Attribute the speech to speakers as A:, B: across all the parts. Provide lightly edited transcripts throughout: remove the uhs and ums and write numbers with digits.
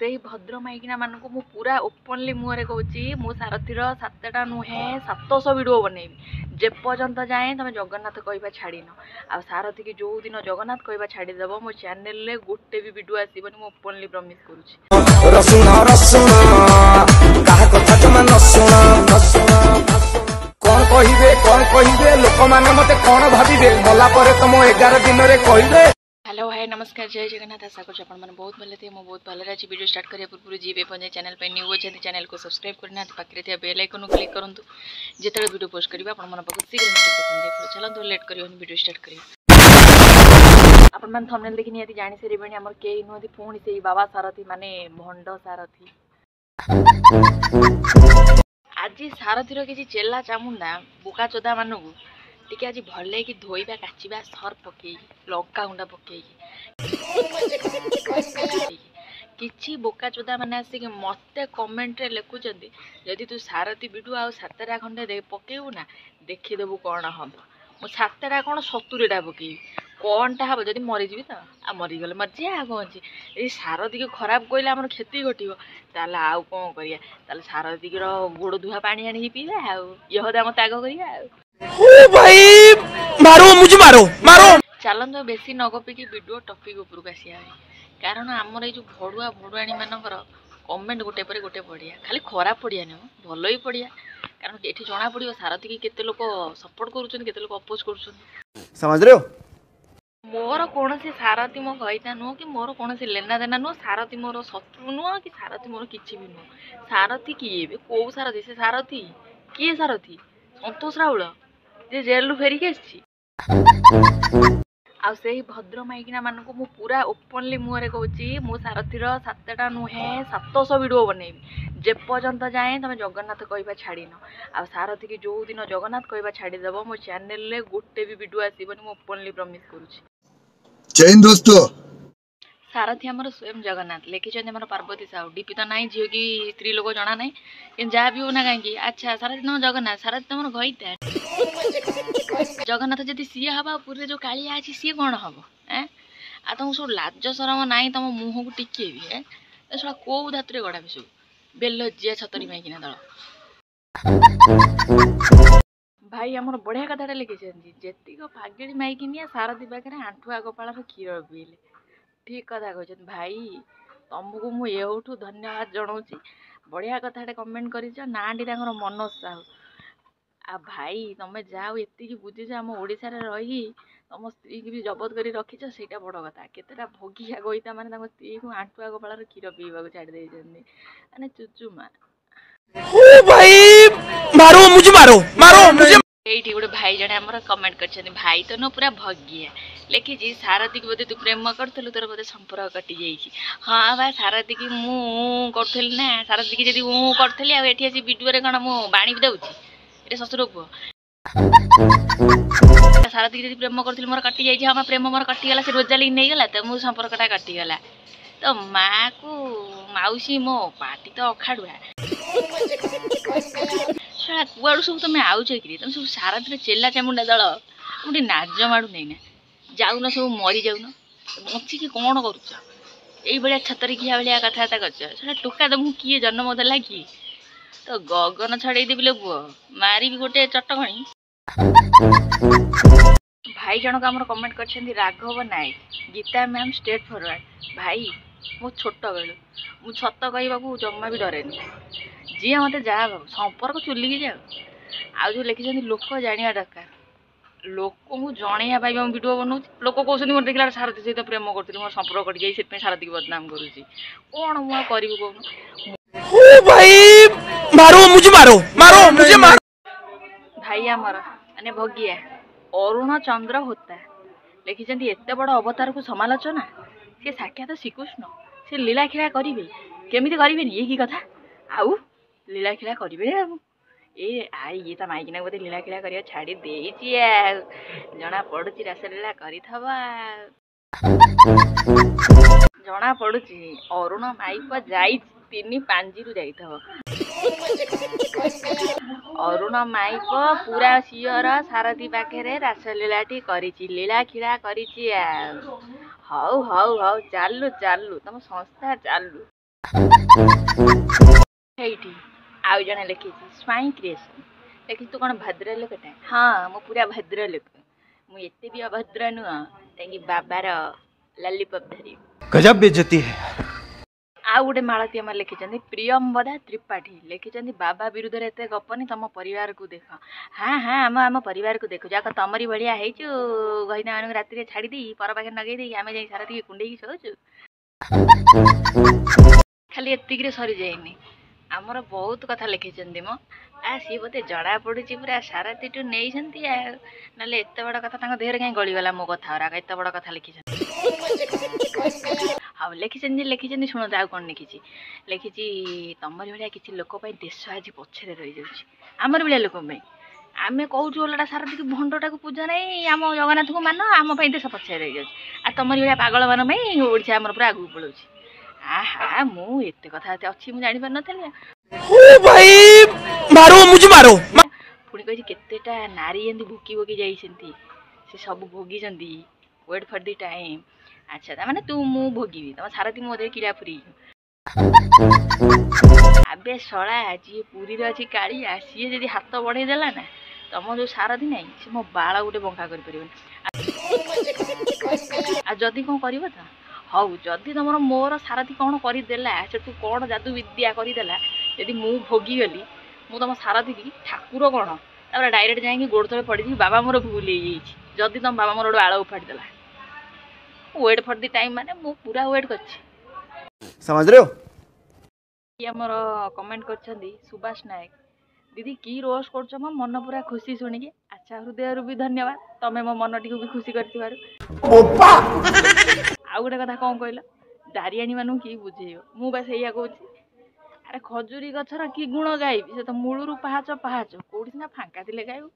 A: से ही भद्र माइकिना मान को पूरा ओपनली मुहरे कहूँ मो सारथीर 7टा नुहे 700 वीडियो बनैबी जेपर्यंत जाए तुम जगन्नाथ कहवा छाड़न आ सारथी की जो दिन जगन्नाथ कहवा छाड़देव मो चैनल रे गोटे भी वीडियो आसबनी मो ओपनली प्रमिस करुँची।
B: लोक माने मते कौन भाविबे मला परे तुम 11 दिन रे कहिबे।
A: हेलो हाय नमस्कार जय जगन्नाथ आशा कर बहुत भले थे बहुत भले अच्छी वीडियो स्टार्ट करिया पूर्व जी पे चैनल पे न्यू अच्छे चैनल को सब्सक्राइब करना पाखे थी बेल आइकन क्लिक करूँ जिते वीडियो पोस्ट करेंगे आप मन पाक शीघ्र नोटिफिकेशन चलते लेट कर वीडियो स्टार्ट करिए। आपण मैंने थंबनेल देखि नियति जानि सेरिबेनी हमर केही नुहति पुणी से बाबा सारथी माने भंड सारथी आज सारथीर किसी चेला चामुंडा बुका चोदा मानू टिके आज भले कि धोइबा काचिबा सर पकई लंका गुंडा पकई किछि बोका चोदा माने आसिक मते कमेंट रे लिखुचंदी यदि तू सारथी वीडियो आ 7टा खंडे दे पकेबू ना देखि देबू कोन हम मो 7टा कोन 70टा पकेई कोनटा हम जदि मरि जीवी त आ मरि गले मरजी आ कोन ए सारथी के खराब कइला हमर खेती घटिबो ताला आउ कोन करिया ताले सारथी के गोड़ धुआ पानी आनी पीबे आ यहदा मत आगो करिया
B: ओ भाई मारो मुझे मारो मारो
A: चलन तो बेसी नगपी की वीडियो टॉपिक ऊपर आसिया कारण आमर जो भड़ुआ भड़ुआणी मानकर कमेंट गोटे पर गोटे पड़िया खाली खराब पड़िया नुह भल ही पड़िया कारण ये जना पड़ो सारथी की केते लोक सपोर्ट करुछन केते लोक अपोज करुछन
B: समझ रहे हो।
A: मोर कौन सारथी मो कहीता नुह कि मोर कौन लेना देना नुह सारथी मोर शत्रु नुह कि सारथी मोर किसी भी नुह सारथी किए कौ सारथी से सारथी किए सारथी संतोष राउल जे जेल रु फेरिक आसी आ से ही भद्र माइकिना मान को पूरा ओपनली मुहरे कहूँ मो सारथीर 7टा नुहे 700 वीडियो बनैबी जेपर्यंत जाए तुम जगन्नाथ कहवा छाड़न आ सारथी की जो दिन जगन्नाथ कहवा छाड़देव मो चैनल रे गोटे भी वीडियो आसबनी मो ओपनली प्रमिस करुँची।
B: जय हिंद दोस्तों।
A: सारथी आमर स्वयं जगन्नाथ लिखिं आम पार्वती साहू डीपी तो ना झील कि स्त्री लोक जना ना कि जहाँ भी होना कहीं अच्छा सारथी तुम जगन्नाथ सारथी तुम गईता जगन्नाथ जदि सी हम पुरी जो कालिया अच्छी सी कौन हम आ तुम सब लाज सरम ना तुम मुह को टिके भी सब कौ धातु गढ़ा भी सब बेलजिया छतरी माइकिना दल भाई आमर बढ़िया कथाटा लिखिं जेतिक पागेड़ी माइकिनिया सारथी पाखे आंठुआ गोपाल क्षीर पीले ठीक कथा कहते भाई तुमको मुझे धन्यवाद जनाऊँगी बढ़िया कथाटे कमेंट कर नाटी मनोज साहू आ भाई तुम जाओ ये बुझीच आम ओडिशा रे रही तुम स्त्री की भी जबत कर रखीच से बड़ कथा केतेटा भोगिया गईता माने स्त्री को आंठुआ गोपाल क्षीर पीवा छाड़ माने चुचुमा
B: मारो मुझे मारो मारो मुझे
A: ये गोटे भाई जने आमर कमेंट कर भाई तो न पूरा भगिया लिखी सारथी की बोधे तू प्रेम करूँ तोर बोधे संपर्क कटि जाइए हाँ भाई सारथी की करी ना सारथी की जब करी आसी वीडियो कौन मु बाणी भी दूसरी ये शशुर पुह सारथी की प्रेम करी मोर कटि जाइए हाँ प्रेम मोर कटिगला से रोजाली नहीं गला तो मो संपर्कटा कटिगला तो माँ को मौसी मो पार्टी तो अखाड़ुआ शाला कुआड़ू सब तुम आउच कि तुम सब सारथी चेला चामुंडा दल गोटे नाज माड़ू नहीं ना जाऊन सब मरी जाऊन बचिकी कौन कर छतरी खिया भाया कथबार्ता कर टोका तुमको किए जन्म देला कि तो गगन छड़े देवी लो पुओ मारी भी गोटे चटकणी भाई जनक आमर कमेंट कर राघव नायक गीता मैम स्ट्रेट फॉरवर्ड भाई मो छोट बेलू मुझ सत कहवाक जमा भी डरे जी मत जहाँ भाव संपर्क चुलिकी जाओ आज लिखिं लोक जाना दरकार लोक को जनइया वीडियो बनाऊँ लोक कहते मोर देखला सारथी सहित प्रेम करी मोर संपर्क कट गई सारथी की बदनाम करुँची कौन मुझे करी कौन भाई आमर माने भगिया अरुण चंद्र होता लिखिं एत बड़ अवतार को समालोचना सी साक्षात श्रीकृष्ण सी लीला खेला करेंगे केमी करें ये कि कथा आउ लीला खेला करेंगे ए आई ये तो माइकिना बोधे लीला खेला कर छाड़ी देची जना पड़ुची रासलीला कर जना पड़ुची अरुण माइक जाई 3 पांजी रु जाई अरुण माइक पूरा सियर सारथी पाखे रासलीलाटी करिची लीला खिला करिची हौ हौ हौ चालू चालू तुम संस्था चालू। ହେଇଠି ଆଉ ଜଣେ ଲେଖିଛି ସ୍ୱାଇଁ କ୍ରିଏସନ୍ ଲେଖିଛି ତୁ କ'ଣ ଭଦ୍ର ଲୋକଟା? ହଁ ମୁଁ ପୁରା ଭଦ୍ର ଲୋକ। ମୁଁ ଏତେ ବି ଅଭଦ୍ର ନୁହଁ ଯାଇକି ବାବାର ଲଲିପପ୍ ଧରିବି।
B: गजब बेइज्जती है।
A: ଆଉ ଗୋଟେ ମାଳତୀ ଆମର ଲେଖିଛନ୍ତି ପ୍ରିୟମ୍ବଦା ତ୍ରିପାଠୀ ଲେଖିଛନ୍ତି ବାବା ବିରୁଦ୍ଧରେ ଏତେ ଗପନି ତମ ପରିବାରକୁ ଦେଖ। ହଁ ହଁ ଆମ ପରିବାରକୁ ଦେଖୁ ଯାକ ତମରି ଭଳିଆ ହେଇଛୁ ଗହିନା ମାନଙ୍କୁ ରାତିରେ ଛାଡ଼ି ଦେଇ ପର ପାଖରେ ନଗେଇ ଦେଇକି ଆମେ ଯାଇ ସାରା ଟିକେ କୁଣ୍ଡେଇକି ଶୋଉଛୁ। ଖାଲି ଏତିକିରେ ସରିଯାଇନି ଆମର ବହୁତ କଥା ଲେଖିଛନ୍ତି ମ। ସିଏ ବୋଧେ ଜଣା ପଡୁଛି ପୁରା ସାରଥିଠୁ ନେଇଛନ୍ତି ଆଉ ନହେଲେ ଏତେ ବଡ଼ କଥା ତାଙ୍କ ଦେହରେ କାହିଁ ଗଳିଗଲା ମୋ କଥା ଗୁରାକ ଏତେ ବଡ଼ କଥା ଲେଖିଛନ୍ତି। ଆଉ ଲେଖିଛନ୍ତି ଶୁଣନ୍ତୁ ଆଉ କ'ଣ ଲେଖିଛି ଲେଖିଛି ତମରି ଭଳିଆ କିଛି ଲୋକ ପାଇଁ ଦେଶ ଆଜି ପଛରେ ରହିଯାଉଛି। ଆମର ଭଳିଆ ଲୋକଙ୍କ ପାଇଁ ଆମେ କହୁଛୁ ଓଲଟା ସାରଥିକି ଭଣ୍ଡଟାକୁ ପୂଜା ନାହିଁ ଆମ ଜଗନ୍ନାଥଙ୍କୁ ମାନ ଆମ ପାଇଁ ଦେଶ ପଛରେ ରହିଯାଉଛି ଆଉ ତମରି ଭଳିଆ ପାଗଳମାନଙ୍କ ପାଇଁ ଓଡ଼ିଶା ଆମର ପୁରା ଆଗକୁ ପଳଉଛି। ମୁଁ ଏତେ କଥା ଏତେ ଅଛି ମୁଁ ଜାଣିପାରିନଥିଲି। ପୁଣି କହିଛି କେତେଟା ନାରୀ ଏମିତି ଭୋକି ଭୋକି ଯାଇଛନ୍ତି ସେ ସବୁ ଭୋଗିଛନ୍ତି ୱେଟ୍ ଫର୍ ଦି ଟାଇମ୍। ଆଚ୍ଛା ତାମାନେ ତୁ ମୁଁ ଭୋଗିବି ତମ ସାରଥି ମୋ ଦେହରେ କିଡ଼ା ପୁରୀ। ଆବେ ଶଳା ଯିଏ ପୁରୀରେ ଅଛି କାଳିଆ ସିଏ ଯଦି ହାତ ବଢ଼େଇ ଦେଲା ନା ତମ ଯୋଉ ସାରଥି ନାହିଁ ସେ ମୋ ବାଳ ଗୋଟେ ବଙ୍କା କରିପାରିବନି। ଆଉ ଯଦି କ'ଣ କରିବ ତ ହଉ ଯଦି ତମର ମୋର ସାରଥି କ'ଣ କରିଦେଲା ସେଠୁ କ'ଣ ଯାଦୁ ବିଦ୍ୟା କରିଦେଲା ଯଦି ମୁଁ ଭୋଗିଗଲି ମୁଁ ତମ ସାରଥିକି ଠାକୁର କ'ଣ ତାପରେ ଡାଇରେକ୍ଟ ଯାଇକି ଗୋଡ଼ ତଳେ ପଡ଼ିଯିବି ବାବା ମୋର ଭୁଲ ହେଇଯାଇଛି ଯଦି ତମ ବାବା ମୋର ଗୋଟେ ଆଳ ଉପାଡ଼ି ଦେଲା। ୱେଟ୍ ଫର୍ ଦି ଟାଇମ୍ ମାନେ ମୁଁ ପୁରା ୱେଟ୍ କରିଛି।
B: समझ रहे हो?
A: ଆମର କମେଣ୍ଟ କରିଛନ୍ତି ସୁବାସ ନାୟକ ଦିଦି କି ରୋଷ୍ଟ କରୁଛ ମୋ ମନ ପୁରା ଖୁସି ଶୁଣିକି। ଆଚ୍ଛା ହୃଦୟରୁ ବି ଧନ୍ୟବାଦ ତମେ ମୋ ମନଟିକୁ ବି ଖୁସି କରିଥିବାରୁ। ଆଉ ଗୋଟେ କଥା କ'ଣ କହିଲ ଦାରିଆଣୀ ମାନଙ୍କୁ କି ବୁଝେଇବ ମୁଁ ବା ସେଇଆ କହୁଛି। ଆରେ ଖଜୁରୀ ଗଛର କି ଗୁଣ ଗାଇବି ସେ ତ ମୂଳରୁ ପାହାଚ କୋଉଠି ସିନା ଫାଙ୍କା ଥିଲେ ଗାଇବୁ।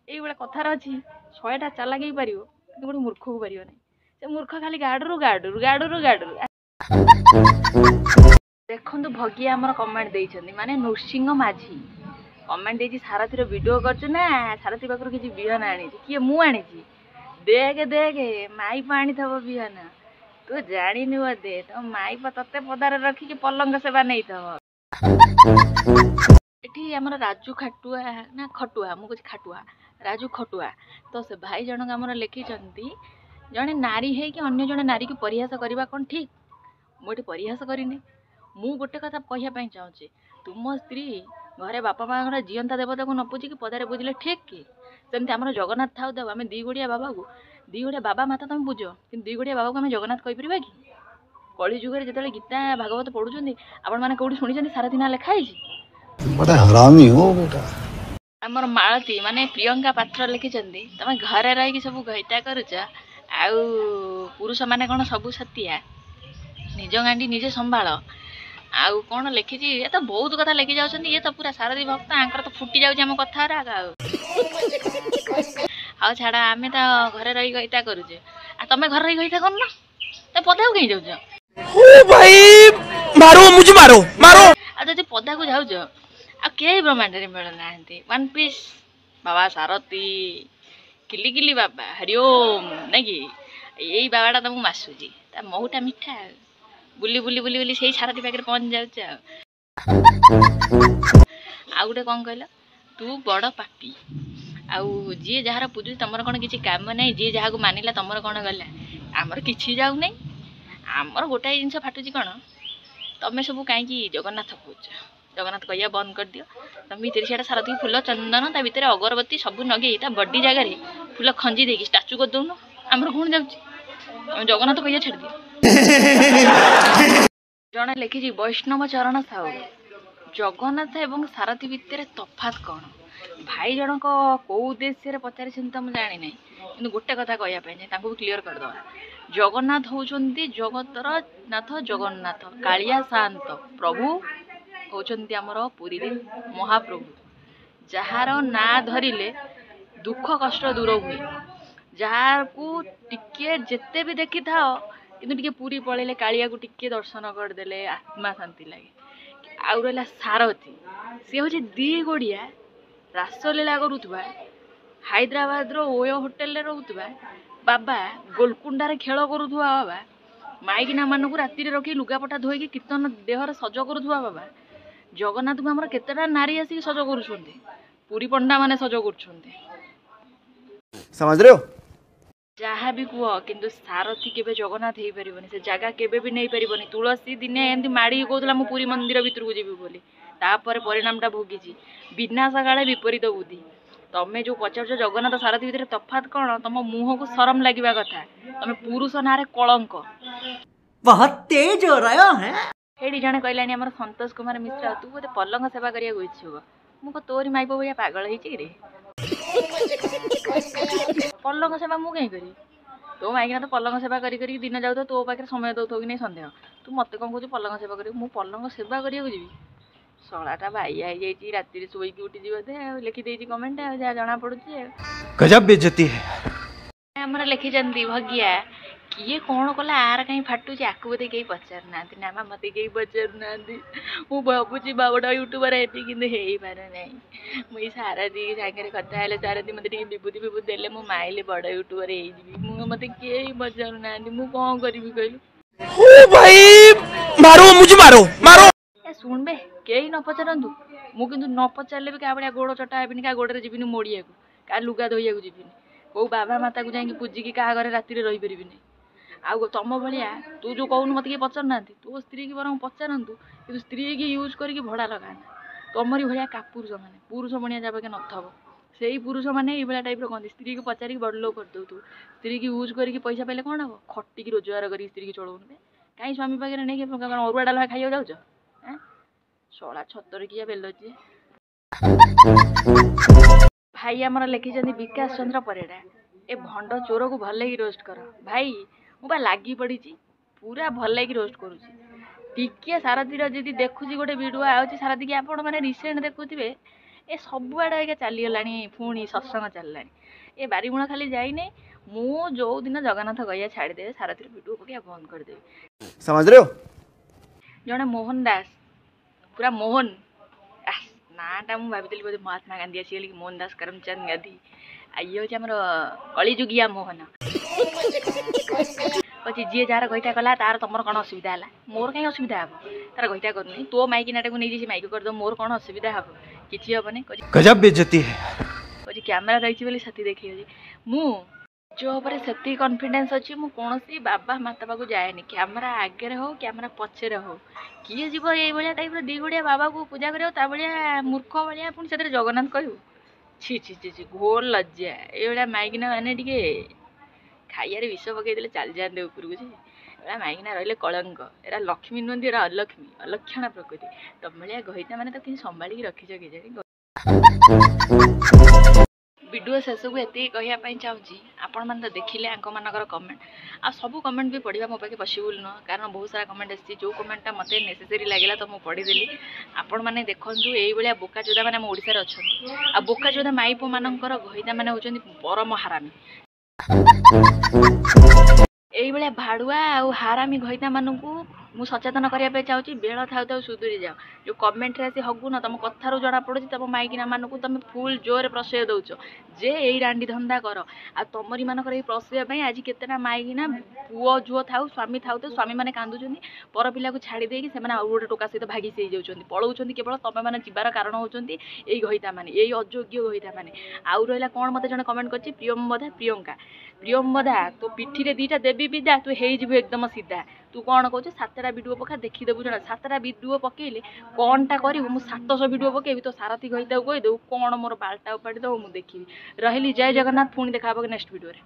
A: ଏଇଭଳିଆ କଥାର ଅଛି 100ଟା ଚାଲାକ ହେଇପାରିବ କିନ୍ତୁ ଗୋଟେ ମୂର୍ଖକୁ ପାରିବ ନାହିଁ। ସେ ମୂର୍ଖ ଖାଲି ଗାଡୁରୁ। ଦେଖନ୍ତୁ ଭଗିଆ ଆମର କମେଣ୍ଟ ଦେଇଛନ୍ତି ମାନେ ନୃସିଂହ ମାଝୀ କମେଣ୍ଟ ଦେଇଛି ସାରଥିର ଭିଡ଼ିଓ କରୁଛୁ ନା ସାରଥି ପାଖରୁ କିଛି ବିହନ ଆଣିଛି। କିଏ ମୁଁ ଆଣିଛି? ଦେଖେ ମାଇପ ଆଣିଥିବ ବିହନ ତୁ ଜାଣିନି ବୋଧେ ତମ ମାଇପ ତତେ ପଦାରେ ରଖିକି ପଲଙ୍କ ସେବା ନେଇଥିବ। ଏଠି ଆମର ରାଜୁ ଖାଟୁଆ ନା ଖଟୁଆ ମୁଁ କହୁଛି ଖାଟୁଆ ରାଜୁ ଖଟୁଆ ତ ସେ ଭାଇ ଜଣକ ଆମର ଲେଖିଛନ୍ତି ଜଣେ ନାରୀ ହେଇକି ଅନ୍ୟ ଜଣେ ନାରୀକୁ ପରିହାସ କରିବା କ'ଣ ଠିକ୍? ମୁଁ ଏଠି ପରିହାସ କରିନି। ମୁଁ ଗୋଟେ କଥା କହିବା ପାଇଁ ଚାହୁଁଛି ତୁମ ସ୍ତ୍ରୀ ଘରେ ବାପା ମାଆଙ୍କର ଜିଅନ୍ତା ଦେବତାକୁ ନ ପୂଜିକି ପଦାରେ ପୂଜିଲେ ଠିକ୍ କି? ସେମିତି ଆମର ଜଗନ୍ନାଥ ଥାଉ ଆମେ ଦି ଗୋଡ଼ିଆ ବାବା ମାତା ତମେ ପୂଜ କିନ୍ତୁ ଦି ଗୋଡ଼ିଆ ବାବାକୁ ଆମେ ଜଗନ୍ନାଥ କହିପାରିବା କି? କଳି ଯୁଗରେ ଯେତେବେଳେ ଗୀତା ଭାଗବତ ପଢୁଛନ୍ତି ଆପଣମାନେ କୋଉଠି ଶୁଣିଛନ୍ତି ସାରଥି ନାଁ ଲେଖା ହେଇଛି? ଆମର ମାଳତୀ ମାନେ ପ୍ରିୟଙ୍କା ପାତ୍ର ଲେଖିଛନ୍ତି ତମେ ଘରେ ରହିକି ସବୁ ଘଇତା କରୁଛ ଆଉ ପୁରୁଷମାନେ କ'ଣ ସବୁ ସତିଆ ନିଜ ଗାଣ୍ଡି ନିଜେ ସମ୍ଭାଳ। ଆଉ କ'ଣ ଲେଖିଛି ଏ ତ ବହୁତ କଥା ଲେଖି ଯାଉଛନ୍ତି ଇଏ ତ ପୁରା ସାରଥି ଭକ୍ତ ଆଙ୍କର ତ ଫୁଟି ଯାଉଛି ଆମ କଥା ଆଉ ଛାଡ଼ ଆମେ ତ ଘରେ ରହି ଘଇତା କରୁଛେ ଆଉ ତମେ ଘରେ ରହି ଘଇତା କରୁନ ତମେ ପଦାକୁ କାହିଁ ଯାଉଛ? ଆଉ ଯଦି ପଦାକୁ ଯାଉଛ ଆଉ କେହି ବ୍ରହ୍ମାଣ୍ଡରେ ମିଳୁନାହାନ୍ତି ୱାନ୍ ପିସ୍ ବାବା ସାରଥି କିଲି ବାବା ହରିଓମ ନାଇଁ କି ଏଇ ବାବାଟା ତମକୁ ମାସୁଛି ତା ମହୁଟା ମିଠା ବୁଲି ସେଇ ସାରଥି ପାଖରେ ପହଞ୍ଚି ଯାଉଛି। ଆଉ ଗୋଟେ କ'ଣ କହିଲ ତୁ ବଡ଼ ପାପି ଆଉ ଯିଏ ଯାହାର ପୂଜୁଛି ତମର କ'ଣ କିଛି କାମ ନାହିଁ ଯିଏ ଯାହାକୁ ମାନିଲା ତମର କ'ଣ ଗଲା ଆମର କିଛି ଯାଉନାହିଁ। ଆମର ଗୋଟାଏ ଜିନିଷ ଫାଟୁଛି କ'ଣ ତମେ ସବୁ କାହିଁକି ଜଗନ୍ନାଥ କହୁଛ ଜଗନ୍ନାଥ କହିବା ବନ୍ଦ କରିଦିଅ। ତମେ ଭିତରେ ସିଆଡ଼େ ସାରଥିକି ଫୁଲ ଚନ୍ଦନ ତା ଭିତରେ ଅଗରବତୀ ସବୁ ନଗେଇ ତା ବଡି ଜାଗାରେ ଫୁଲ ଖଞ୍ଜି ଦେଇକି ଷ୍ଟାଚୁ କରିଦଉନ ଆମର କ'ଣ ଯାଉଛି ତମେ ଜଗନ୍ନାଥ କହିବା ଛାଡ଼ିଦିଅ। ଜଣେ ଲେଖିଛି ବୈଷ୍ଣବ ଚରଣ ସାହୁ ଜଗନ୍ନାଥ ଏବଂ ସାରଥି ଭିତରେ ତଫାତ୍ କ'ଣ? ଭାଇ ଜଣକ କୋଉ ଉଦ୍ଦେଶ୍ୟରେ ପଚାରିଛନ୍ତି ତ ମୁଁ ଜାଣିନାହିଁ କିନ୍ତୁ ଗୋଟେ କଥା କହିବା ପାଇଁ ତାଙ୍କୁ ବି କ୍ଲିୟର କରିଦେବା ଜଗନ୍ନାଥ ହେଉଛନ୍ତି ଜଗତର ନାଥ ଜଗନ୍ନାଥ କାଳିଆ ଶାନ୍ତ ପ୍ରଭୁ ହେଉଛନ୍ତି ଆମର ପୁରୀରେ ମହାପ୍ରଭୁ ଯାହାର ନାଁ ଧରିଲେ ଦୁଃଖ କଷ୍ଟ ଦୂର ହୁଏ ଯାହାକୁ ଟିକେ ଯେତେ ବି ଦେଖିଥାଅ କିନ୍ତୁ ଟିକେ ପୁରୀ ପଳେଇଲେ କାଳିଆକୁ ଟିକେ ଦର୍ଶନ କରିଦେଲେ ଆତ୍ମା ଶାନ୍ତି ଲାଗେ। ଆଉ ରହିଲା ସାରଥି ସିଏ ହେଉଛି ଦି ଗୋଡ଼ିଆ ରାସଲୀଳା କରୁଥିବା ହାଇଦ୍ରାବାଦର ଓୟୋ ହୋଟେଲରେ ରହୁଥିବା ବାବା ଗୋଲକୁଣ୍ଡାରେ ଖେଳ କରୁଥିବା ବାବା माइकिना मानक राति रखी लुगापटा धोईकी कीर्तन देहर सज करुवा बाबा जगन्नाथ को आम केतेटा नारी आसिक सज कर पुरी पंडा माने सज कर
C: समझ रहे हो
A: जहाँ भी कह कि सारथी केबे जगन्नाथ हो पारन से जगह केबे भी नहीं पारन तुलसी दिने एमती माड़ी कहला मु पुरी मंदिर भितर को जीवी बोली तापर परिणामटा भोगी विनाश काले विपरीत बुद्धि तमें जो पचार जगन्नाथ सारथी भितर तफात कौन तुम मुह को शरम लगे कथा तुम पुरुष ना कलंक
D: बहुत तेज हो रहा है
A: हेडी जने कहलानी आम संतोष कुमार मिश्रा तू बोधे पलंग सेवा करिया इच्छुक मुझे तोरी माइप भाई पागल हो पलंग सेवा मु कहीं करी तो माइकिना तो पलंग सेवा करी दिन जाऊ तो पाखे समय दौथ कि नहीं सन्देह तू मत कौन कह पलंग सेवा कर मु पलंग सेवा करिया जी शलाटा बाइया हो राति शोक उठी बोधे लिखिदे कमेंट जहाँ जना पड़ुची
C: गजब बेइज्जती है
A: आमर लिखी भगिया किए कौन कला आर कहीं फाटुची आकु बोधे कहीं पचार ना ना मत कहीं पचार ना मु भावुची बड़ यूट्यूबर है कि हो पारे ना मुझे सारथी सागर कथा है सारथी मत विभूति विभूति देले मु माइले बड़ यूट्यूबर हो मत किए पचार ना मु कौन करी कहलु
B: मारो मुझे मारो मारो
A: शुण बे कई न पचारतु मुझे न पचारे भी क्या गोड़ चटा हेबी क्या गोड़े जीवन मोड़िया क्या लुगा धोइया जीवन कौ बाबा माता को जाकि पूजिकी क्या घरे राति रही पारि आउ तुम भाया तू जो कहून मत किए पचार ना तो स्त्री की बर पचारतु कि स्त्री की यूज करके भड़ा लगाना तुमरी भाया कापुरुष मैंने पुरुष बनिया जब के नथब से ही पुरुष मैंने ये टाइप कहते स्त्री को पचारिक बड़ लोग कर दो स्त्री की यूज करके पैसा पाइले कौन हम खटिकी रोजगार कर स्त्री की चलाऊन कहीं स्वामी पाखे नहीं अरुआ डालमा खाई जाऊच शला छतर किया बेलची भाई आमर लिखिं विकास चंद्र परिड़ा ए भंड चोर को भल ही रोस्ट कर भाई मुझे लगी पड़ी पूरा भल ही रोस्ट करुच्ची सारथी जी देखुची गोटे वीडियो आउची सारथी की आपण मैंने रिसेंट देखुवे ए सबुआड़े आगे चलीगला पुणी सत्संग चलला ए बारीगुणा खाली जाइने मु जो दिन जगन्नाथ गैया छाड़ीदे सारथी वीडियो पकड़ बंद करदेवी
C: समझ रहे हो
A: जड़े मोहन दास पूरा मोहन नाटा मुझे भाई बोधे महात्मा गांधी आसी मोहन दास करमचंद गांधी ये हूँ आम कलिजुगिया मोहन अच्छी जी जार गईटा कला तार तुम कौन असुविधा है मोर कहीं असुविधा हम तार गईटा करनी तो माइकिनाटा को नहीं माइक करद मोर कौन असुविधा हम किसी हेनी
C: गजब बेइज्जती है
A: कहे कैमेरा रही से देखिए मुझे से कॉन्फिडेंस अच्छी मु कौन बाबा माता पाक जाए कैमेरा आगे हो कैमेरा पछे हो किए जीव ये टाइप दी गुड़िया बाबा को पूजा कर मूर्ख भाया पुणी से जगन्नाथ कहू छी छी छी छी घोर लज्जा ये माइकिना मैंने टे खाइबार विष पकईदे चल जाते उपरको एरा माइकिना रही कलंक एरा लक्ष्मी नुहति एरा अलक्ष्मी अलक्षण प्रकृति तुम भाया गईता मैंने तो कि संभाली रखीच कि वीडियो शेष को ये कहवाई चाहूँगी आपण मैंने तो देखिले आंकर कमेंट आ सब कमेंट भी पढ़ा मो पाखे पॉसिबल नुह कारण बहुत सारा कमेंट आसी जो कमेंटा मत नेसेसरी लगे तो मुझे पढ़ीदेली आपण मैंने देखूँ ये बोका चोदा मैंने ओडिशा अच्छा आ बोका चोदा माइप मानकर गईता मैंने होती परम हारामी ये भाड़ुआ आ हारामी गईता मानू मु सचेतन करने चाहूँगी बेल थाउ थाउ सुधुरी जाओ जो कमेंट रे हगुन तुम कथार जना पड़े तुम माइकिना मानू तुम फुल जोर प्रश्रय दौच जे यही रांडी धंदा कर आ तुमरी मानकर प्रश्रय आज केतेटा माइकिना पुओ झुओ थाउ स्वामी थाउ तो स्वामी मैंने कांदुचंदी पर पिला को छाड़ी देकी से गोटे टोका सहित भागी से जाऊँच पलाऊँ केवल तुम मैंने जीवार कारण होती यही गईता मैंने यही अयोग्य गईता मैंने आउ रहा कौन मत जन कमेंट कर प्रियम्बदा प्रियंका प्रियम्बदा तो पिठी दीटा देवी विदा तू हो एकदम सीधा तू कौन कौच 7टा वीडियो पका देखीदेबू जना 7टा वीडियो पकेले कौनटा करू मुझे 700 वीडियो पकेबी तो सारथी गईता कहीदेव कौन मोर बाल्टा उपाड़ी देव मुझे देखी रही जय जगन्नाथ पुणी देखा नेक्स्ट वीडियो रे।